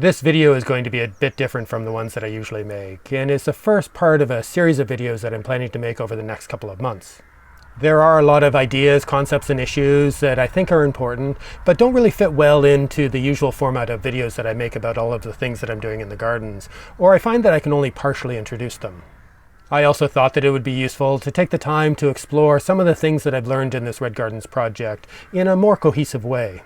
This video is going to be a bit different from the ones that I usually make, and is the first part of a series of videos that I'm planning to make over the next couple of months. There are a lot of ideas, concepts, and issues that I think are important, but don't really fit well into the usual format of videos that I make about all of the things that I'm doing in the gardens, or I find that I can only partially introduce them. I also thought that it would be useful to take the time to explore some of the things that I've learned in this Red Gardens project in a more cohesive way.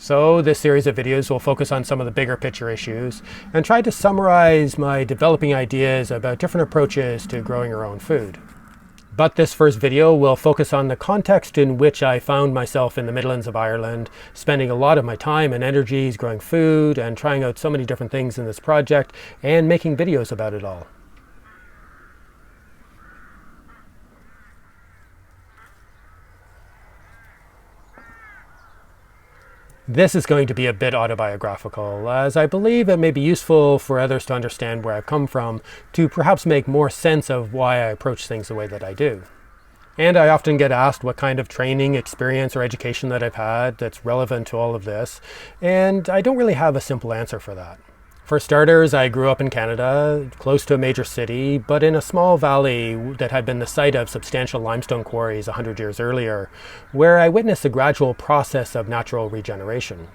So this series of videos will focus on some of the bigger picture issues and try to summarize my developing ideas about different approaches to growing our own food. But this first video will focus on the context in which I found myself in the Midlands of Ireland, spending a lot of my time and energies growing food and trying out so many different things in this project and making videos about it all. This is going to be a bit autobiographical, as I believe it may be useful for others to understand where I've come from, to perhaps make more sense of why I approach things the way that I do. And I often get asked what kind of training, experience, or education that I've had that's relevant to all of this, and I don't really have a simple answer for that. For starters, I grew up in Canada, close to a major city, but in a small valley that had been the site of substantial limestone quarries 100 years earlier, where I witnessed the gradual process of natural regeneration.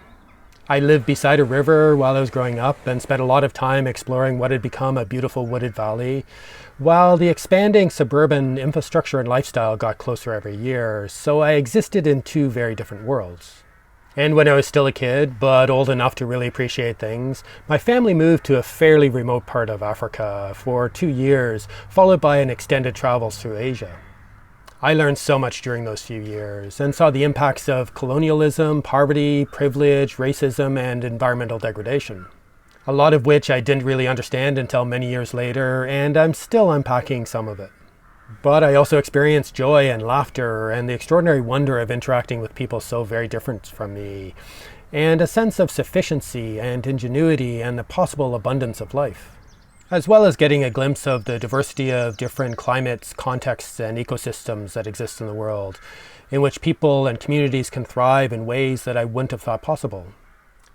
I lived beside a river while I was growing up and spent a lot of time exploring what had become a beautiful wooded valley, while the expanding suburban infrastructure and lifestyle got closer every year, so I existed in two very different worlds. And when I was still a kid, but old enough to really appreciate things, my family moved to a fairly remote part of Africa for 2 years, followed by an extended travels through Asia. I learned so much during those few years and saw the impacts of colonialism, poverty, privilege, racism, and environmental degradation. A lot of which I didn't really understand until many years later, and I'm still unpacking some of it. But I also experienced joy and laughter and the extraordinary wonder of interacting with people so very different from me, and a sense of sufficiency and ingenuity and the possible abundance of life, as well as getting a glimpse of the diversity of different climates, contexts, and ecosystems that exist in the world, in which people and communities can thrive in ways that I wouldn't have thought possible.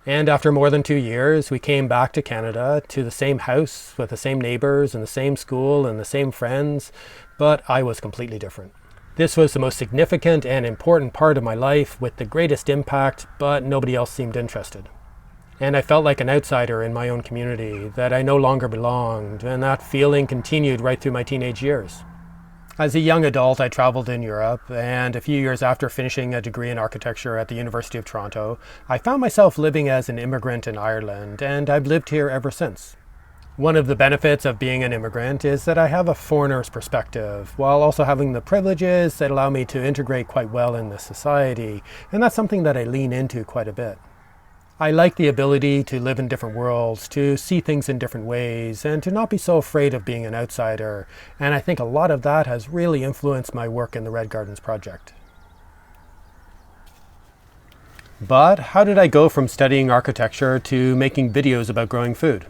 And after more than 2 years, we came back to Canada, to the same house, with the same neighbors, and the same school, and the same friends, but I was completely different. This was the most significant and important part of my life, with the greatest impact, but nobody else seemed interested. And I felt like an outsider in my own community, that I no longer belonged, and that feeling continued right through my teenage years. As a young adult, I traveled in Europe, and a few years after finishing a degree in architecture at the University of Toronto, I found myself living as an immigrant in Ireland, and I've lived here ever since. One of the benefits of being an immigrant is that I have a foreigner's perspective, while also having the privileges that allow me to integrate quite well in this society, and that's something that I lean into quite a bit. I like the ability to live in different worlds, to see things in different ways, and to not be so afraid of being an outsider, and I think a lot of that has really influenced my work in the Red Gardens project. But how did I go from studying architecture to making videos about growing food?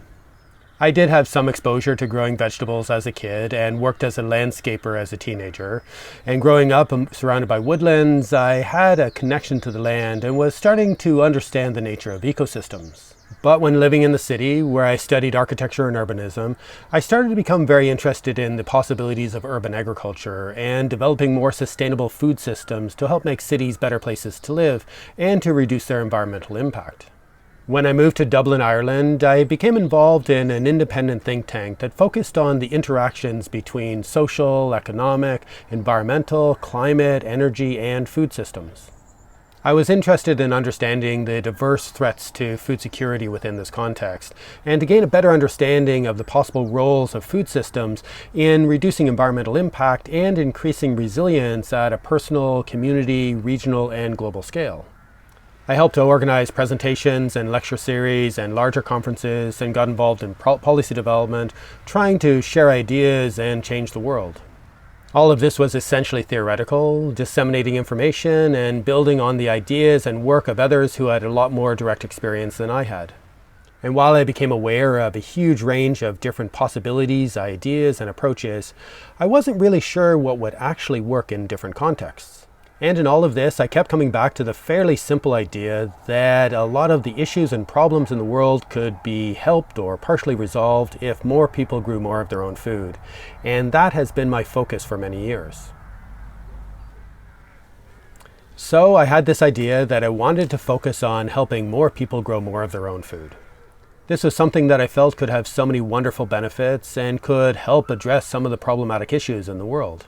I did have some exposure to growing vegetables as a kid and worked as a landscaper as a teenager. And growing up surrounded by woodlands, I had a connection to the land and was starting to understand the nature of ecosystems. But when living in the city, where I studied architecture and urbanism, I started to become very interested in the possibilities of urban agriculture and developing more sustainable food systems to help make cities better places to live and to reduce their environmental impact. When I moved to Dublin, Ireland, I became involved in an independent think tank that focused on the interactions between social, economic, environmental, climate, energy, and food systems. I was interested in understanding the diverse threats to food security within this context, and to gain a better understanding of the possible roles of food systems in reducing environmental impact and increasing resilience at a personal, community, regional, and global scale. I helped to organize presentations and lecture series and larger conferences and got involved in policy development, trying to share ideas and change the world. All of this was essentially theoretical, disseminating information and building on the ideas and work of others who had a lot more direct experience than I had. And while I became aware of a huge range of different possibilities, ideas, and approaches, I wasn't really sure what would actually work in different contexts. And in all of this, I kept coming back to the fairly simple idea that a lot of the issues and problems in the world could be helped or partially resolved if more people grew more of their own food. And that has been my focus for many years. So I had this idea that I wanted to focus on helping more people grow more of their own food. This was something that I felt could have so many wonderful benefits and could help address some of the problematic issues in the world.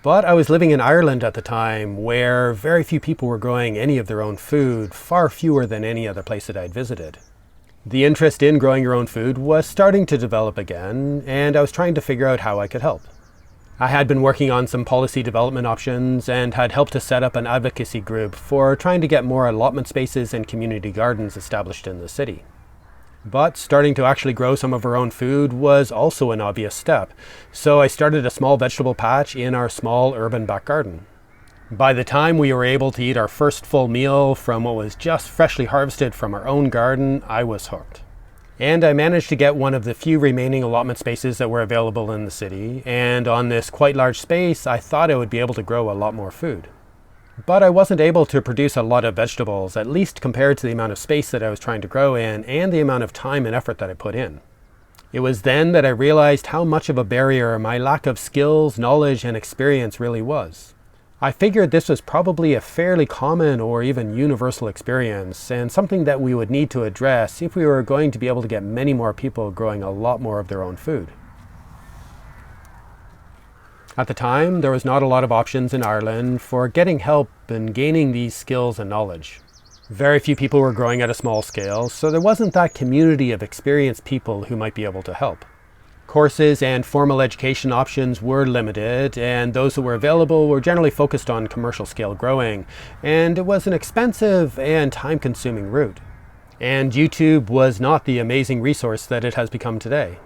But I was living in Ireland at the time, where very few people were growing any of their own food, far fewer than any other place that I'd visited. The interest in growing your own food was starting to develop again, and I was trying to figure out how I could help. I had been working on some policy development options and had helped to set up an advocacy group for trying to get more allotment spaces and community gardens established in the city. But starting to actually grow some of our own food was also an obvious step, so I started a small vegetable patch in our small urban back garden. By the time we were able to eat our first full meal from what was just freshly harvested from our own garden, I was hooked. And I managed to get one of the few remaining allotment spaces that were available in the city, and on this quite large space, I thought I would be able to grow a lot more food. But I wasn't able to produce a lot of vegetables, at least compared to the amount of space that I was trying to grow in and the amount of time and effort that I put in. It was then that I realized how much of a barrier my lack of skills, knowledge, and experience really was. I figured this was probably a fairly common or even universal experience, and something that we would need to address if we were going to be able to get many more people growing a lot more of their own food. At the time, there was not a lot of options in Ireland for getting help and gaining these skills and knowledge. Very few people were growing at a small scale, so there wasn't that community of experienced people who might be able to help. Courses and formal education options were limited, and those that were available were generally focused on commercial scale growing, and it was an expensive and time-consuming route. And YouTube was not the amazing resource that it has become today.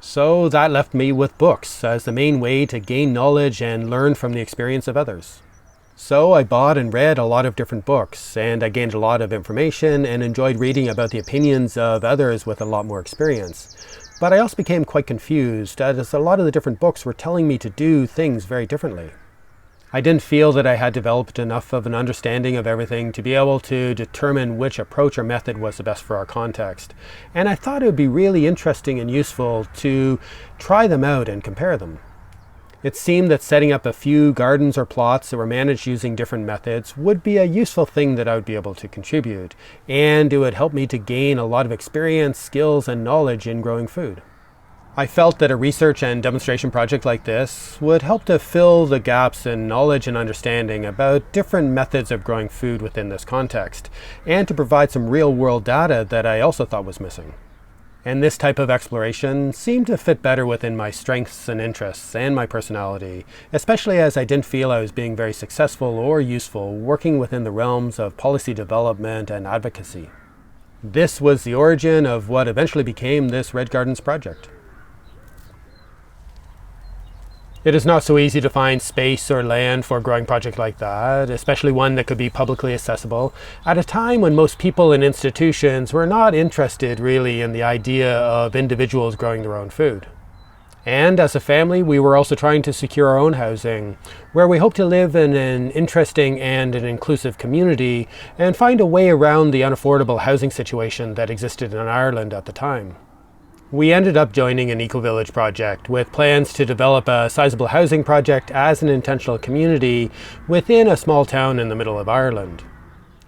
So that left me with books as the main way to gain knowledge and learn from the experience of others. So I bought and read a lot of different books, and I gained a lot of information and enjoyed reading about the opinions of others with a lot more experience. But I also became quite confused, as a lot of the different books were telling me to do things very differently. I didn't feel that I had developed enough of an understanding of everything to be able to determine which approach or method was the best for our context. And I thought it would be really interesting and useful to try them out and compare them. It seemed that setting up a few gardens or plots that were managed using different methods would be a useful thing that I would be able to contribute, and it would help me to gain a lot of experience, skills, and knowledge in growing food. I felt that a research and demonstration project like this would help to fill the gaps in knowledge and understanding about different methods of growing food within this context, and to provide some real-world data that I also thought was missing. And this type of exploration seemed to fit better within my strengths and interests and my personality, especially as I didn't feel I was being very successful or useful working within the realms of policy development and advocacy. This was the origin of what eventually became this Red Gardens project. It is not so easy to find space or land for a growing project like that, especially one that could be publicly accessible, at a time when most people and institutions were not interested really in the idea of individuals growing their own food. And as a family, we were also trying to secure our own housing, where we hope to live in an interesting and an inclusive community and find a way around the unaffordable housing situation that existed in Ireland at the time. We ended up joining an eco-village project with plans to develop a sizable housing project as an intentional community within a small town in the middle of Ireland.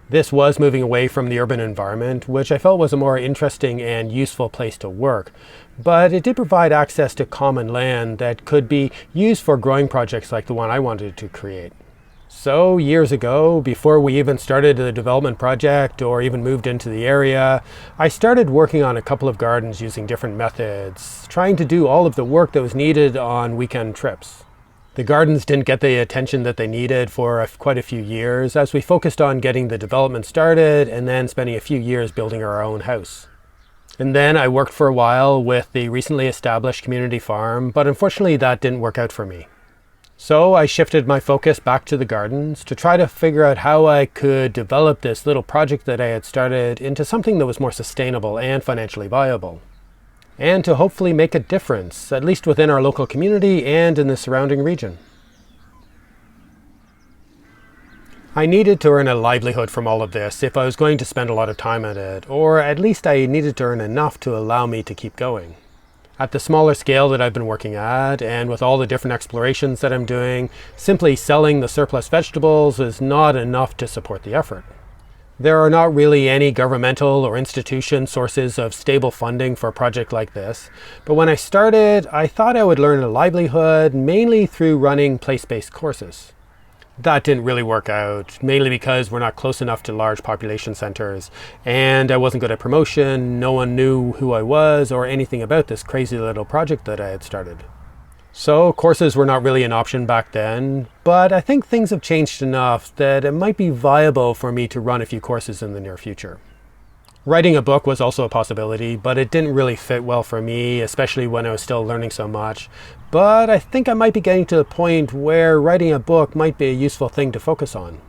This was moving away from the urban environment, which I felt was a more interesting and useful place to work, but it did provide access to common land that could be used for growing projects like the one I wanted to create. So years ago, before we even started the development project or even moved into the area, I started working on a couple of gardens using different methods, trying to do all of the work that was needed on weekend trips. The gardens didn't get the attention that they needed for quite a few years, as we focused on getting the development started and then spending a few years building our own house. And then I worked for a while with the recently established community farm, but unfortunately that didn't work out for me. So I shifted my focus back to the gardens to try to figure out how I could develop this little project that I had started into something that was more sustainable and financially viable, and to hopefully make a difference, at least within our local community and in the surrounding region. I needed to earn a livelihood from all of this if I was going to spend a lot of time at it, or at least I needed to earn enough to allow me to keep going. At the smaller scale that I've been working at, and with all the different explorations that I'm doing, simply selling the surplus vegetables is not enough to support the effort. There are not really any governmental or institution sources of stable funding for a project like this, but when I started, I thought I would learn a livelihood mainly through running place-based courses. That didn't really work out, mainly because we're not close enough to large population centers, and I wasn't good at promotion, no one knew who I was or anything about this crazy little project that I had started. So courses were not really an option back then, but I think things have changed enough that it might be viable for me to run a few courses in the near future. Writing a book was also a possibility, but it didn't really fit well for me, especially when I was still learning so much. But I think I might be getting to the point where writing a book might be a useful thing to focus on.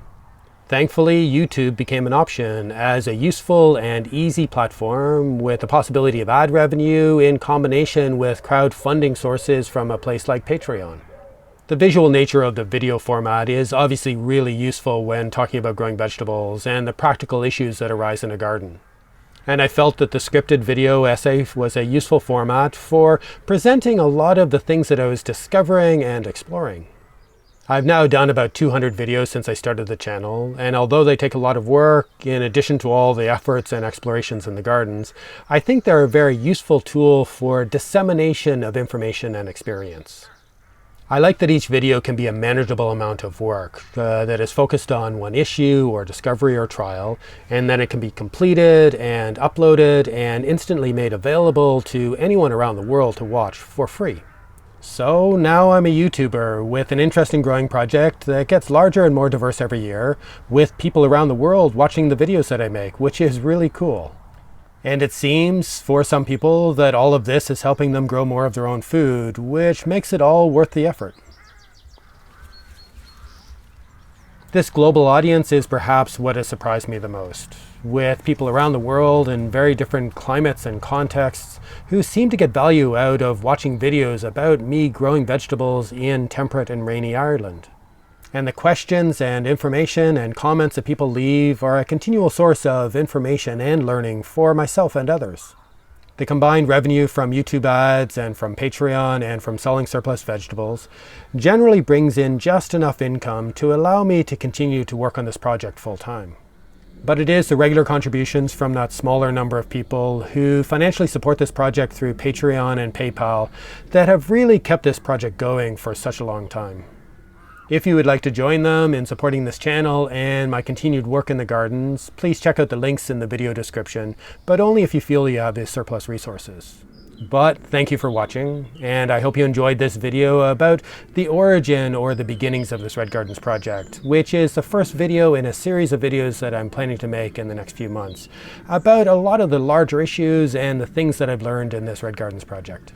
Thankfully, YouTube became an option as a useful and easy platform with the possibility of ad revenue in combination with crowdfunding sources from a place like Patreon. The visual nature of the video format is obviously really useful when talking about growing vegetables and the practical issues that arise in a garden. And I felt that the scripted video essay was a useful format for presenting a lot of the things that I was discovering and exploring. I've now done about 200 videos since I started the channel, and although they take a lot of work, in addition to all the efforts and explorations in the gardens, I think they're a very useful tool for dissemination of information and experience. I like that each video can be a manageable amount of work that is focused on one issue or discovery or trial, and then it can be completed and uploaded and instantly made available to anyone around the world to watch for free. So now I'm a YouTuber with an interest in growing project that gets larger and more diverse every year, with people around the world watching the videos that I make, which is really cool. And it seems, for some people, that all of this is helping them grow more of their own food, which makes it all worth the effort. This global audience is perhaps what has surprised me the most, with people around the world in very different climates and contexts who seem to get value out of watching videos about me growing vegetables in temperate and rainy Ireland. And the questions and information and comments that people leave are a continual source of information and learning for myself and others. The combined revenue from YouTube ads and from Patreon and from selling surplus vegetables generally brings in just enough income to allow me to continue to work on this project full time. But it is the regular contributions from that smaller number of people who financially support this project through Patreon and PayPal that have really kept this project going for such a long time. If you would like to join them in supporting this channel and my continued work in the gardens, please check out the links in the video description, but only if you feel you have the surplus resources. But thank you for watching, and I hope you enjoyed this video about the origin or the beginnings of this Red Gardens project, which is the first video in a series of videos that I'm planning to make in the next few months, about a lot of the larger issues and the things that I've learned in this Red Gardens project.